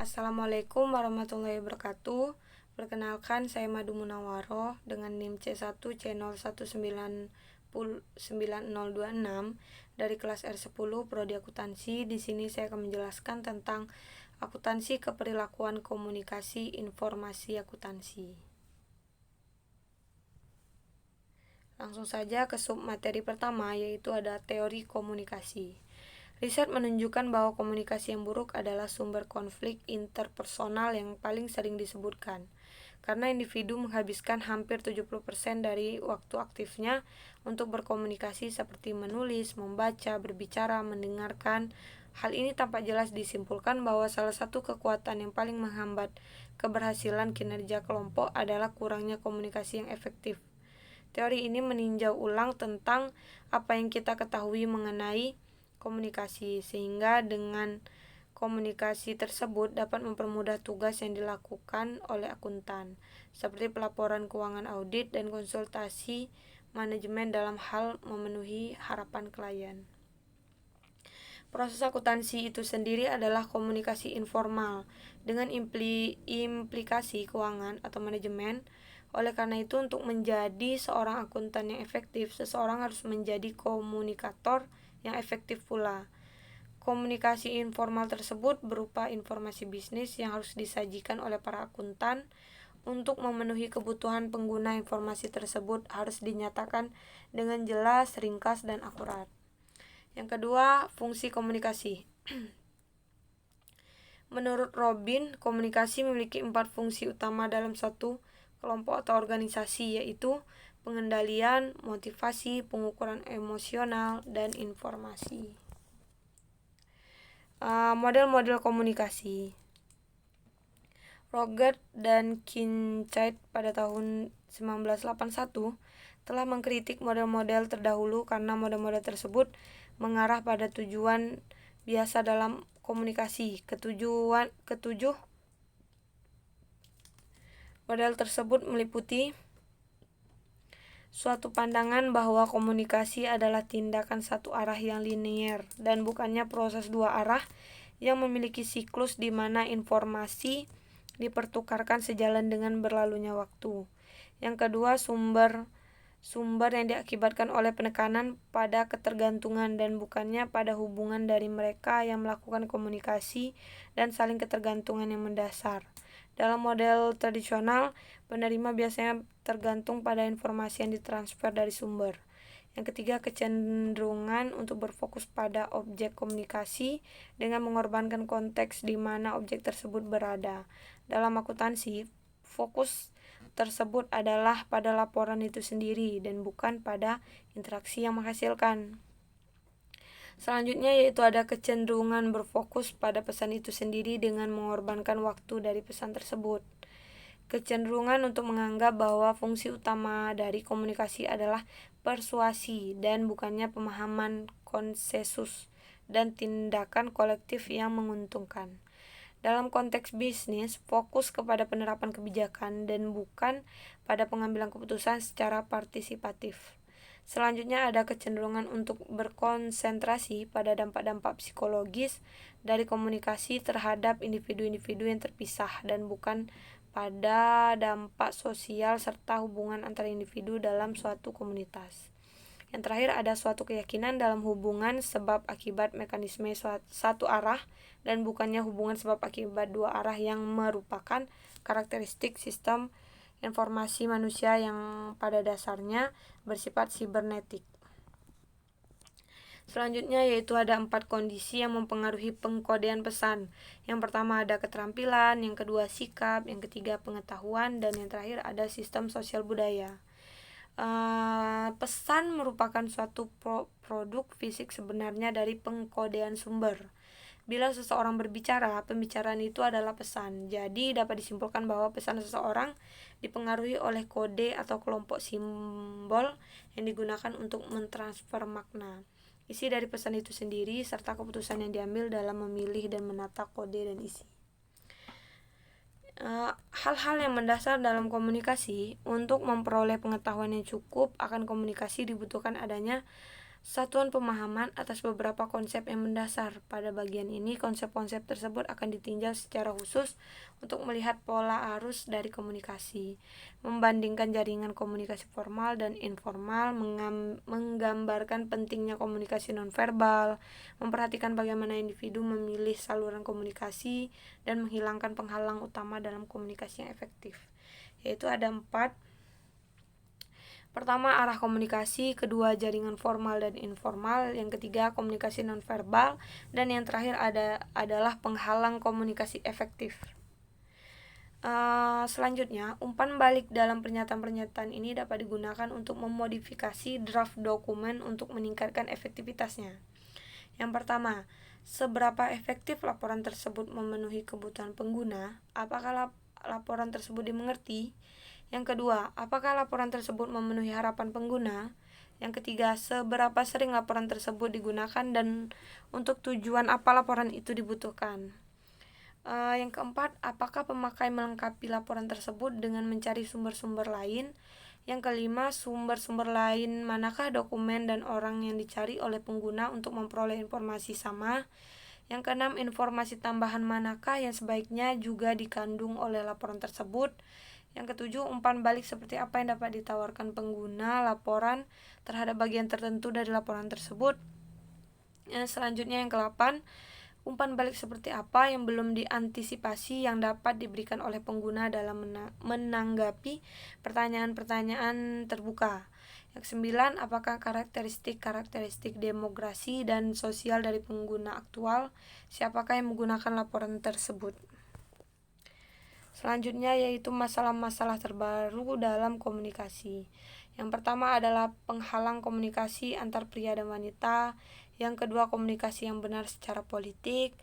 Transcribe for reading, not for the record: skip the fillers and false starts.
Assalamualaikum warahmatullahi wabarakatuh. Perkenalkan, saya Madu Munawaroh dengan NIM C1C019026 dari kelas R10 Prodi Akuntansi. Di sini saya akan menjelaskan tentang akuntansi keperilakuan komunikasi informasi akuntansi. Langsung saja ke sub materi pertama, yaitu ada teori komunikasi. Riset menunjukkan bahwa komunikasi yang buruk adalah sumber konflik interpersonal yang paling sering disebutkan, karena individu menghabiskan hampir 70% dari waktu aktifnya untuk berkomunikasi seperti menulis, membaca, berbicara, mendengarkan. Hal ini tampak jelas disimpulkan bahwa salah satu kekuatan yang paling menghambat keberhasilan kinerja kelompok adalah kurangnya komunikasi yang efektif. Teori ini meninjau ulang tentang apa yang kita ketahui mengenai komunikasi, sehingga dengan komunikasi tersebut dapat mempermudah tugas yang dilakukan oleh akuntan, seperti pelaporan keuangan audit dan konsultasi manajemen dalam hal memenuhi harapan klien. Proses akuntansi itu sendiri adalah komunikasi informal dengan implikasi keuangan atau manajemen. Oleh karena itu, untuk menjadi seorang akuntan yang efektif, seseorang harus menjadi komunikator yang efektif pula. Komunikasi informal tersebut berupa informasi bisnis yang harus disajikan oleh para akuntan. Untuk memenuhi kebutuhan pengguna, informasi tersebut harus dinyatakan dengan jelas, ringkas, dan akurat. Yang kedua, fungsi komunikasi. Menurut Robin, komunikasi memiliki 4 fungsi utama dalam suatu kelompok atau organisasi, yaitu pengendalian, motivasi, pengukuran emosional, dan informasi. Model-model komunikasi. Roger dan Kincaid pada tahun 1981 telah mengkritik model-model terdahulu karena model-model tersebut mengarah pada tujuan biasa dalam komunikasi. Ketujuh model tersebut meliputi suatu pandangan bahwa komunikasi adalah tindakan satu arah yang linier dan bukannya proses dua arah yang memiliki siklus di mana informasi dipertukarkan sejalan dengan berlalunya waktu. Yang kedua, sumber yang diakibatkan oleh penekanan pada ketergantungan dan bukannya pada hubungan dari mereka yang melakukan komunikasi dan saling ketergantungan yang mendasar. Dalam model tradisional, penerima biasanya tergantung pada informasi yang ditransfer dari sumber. Yang ketiga, kecenderungan untuk berfokus pada objek komunikasi dengan mengorbankan konteks di mana objek tersebut berada. Dalam akuntansi, fokus tersebut adalah pada laporan itu sendiri dan bukan pada interaksi yang menghasilkan. Selanjutnya yaitu ada kecenderungan berfokus pada pesan itu sendiri dengan mengorbankan waktu dari pesan tersebut. Kecenderungan untuk menganggap bahwa fungsi utama dari komunikasi adalah persuasi dan bukannya pemahaman konsensus dan tindakan kolektif yang menguntungkan. Dalam konteks bisnis, fokus kepada penerapan kebijakan dan bukan pada pengambilan keputusan secara partisipatif. Selanjutnya ada kecenderungan untuk berkonsentrasi pada dampak-dampak psikologis dari komunikasi terhadap individu-individu yang terpisah dan bukan pada dampak sosial serta hubungan antara individu dalam suatu komunitas. Yang terakhir ada suatu keyakinan dalam hubungan sebab akibat mekanisme satu arah dan bukannya hubungan sebab akibat dua arah yang merupakan karakteristik sistem informasi manusia yang pada dasarnya bersifat sibernetik. Selanjutnya yaitu ada 4 kondisi yang mempengaruhi pengkodean pesan. Yang pertama ada keterampilan, yang kedua sikap, yang ketiga pengetahuan, dan yang terakhir ada sistem sosial budaya. Pesan merupakan suatu produk fisik sebenarnya dari pengkodean sumber. Bila seseorang berbicara, pembicaraan itu adalah pesan. Jadi dapat disimpulkan bahwa pesan seseorang dipengaruhi oleh kode atau kelompok simbol yang digunakan untuk mentransfer makna, isi dari pesan itu sendiri, serta keputusan yang diambil dalam memilih dan menata kode dan isi. Hal-hal yang mendasar dalam komunikasi. Untuk memperoleh pengetahuan yang cukup akan komunikasi dibutuhkan adanya satuan pemahaman atas beberapa konsep yang mendasar. Pada bagian ini, konsep-konsep tersebut akan ditinjau secara khusus untuk melihat pola arus dari komunikasi, membandingkan jaringan komunikasi formal dan informal, menggambarkan pentingnya komunikasi nonverbal, memperhatikan bagaimana individu memilih saluran komunikasi, dan menghilangkan penghalang utama dalam komunikasi yang efektif. Yaitu ada 4. Pertama, arah komunikasi, kedua, jaringan formal dan informal, yang ketiga, komunikasi nonverbal, dan yang terakhir adalah penghalang komunikasi efektif. Selanjutnya, umpan balik dalam pernyataan-pernyataan ini dapat digunakan untuk memodifikasi draft dokumen untuk meningkatkan efektivitasnya. Yang pertama, seberapa efektif laporan tersebut memenuhi kebutuhan pengguna? Apakah laporan tersebut dimengerti? Yang kedua, apakah laporan tersebut memenuhi harapan pengguna? Yang ketiga, seberapa sering laporan tersebut digunakan dan untuk tujuan apa laporan itu dibutuhkan? Yang keempat, apakah pemakai melengkapi laporan tersebut dengan mencari sumber-sumber lain? Yang kelima, sumber-sumber lain manakah dokumen dan orang yang dicari oleh pengguna untuk memperoleh informasi sama? Yang keenam, informasi tambahan manakah yang sebaiknya juga dikandung oleh laporan tersebut? Yang ketujuh, umpan balik seperti apa yang dapat ditawarkan pengguna laporan terhadap bagian tertentu dari laporan tersebut. Selanjutnya yang ke-8, umpan balik seperti apa yang belum diantisipasi yang dapat diberikan oleh pengguna dalam menanggapi pertanyaan-pertanyaan terbuka. Yang 9, apakah karakteristik demografi dan sosial dari pengguna aktual? Siapakah yang menggunakan laporan tersebut? Selanjutnya yaitu masalah-masalah terbaru dalam komunikasi. Yang pertama adalah penghalang komunikasi antar pria dan wanita. Yang kedua, komunikasi yang benar secara politik.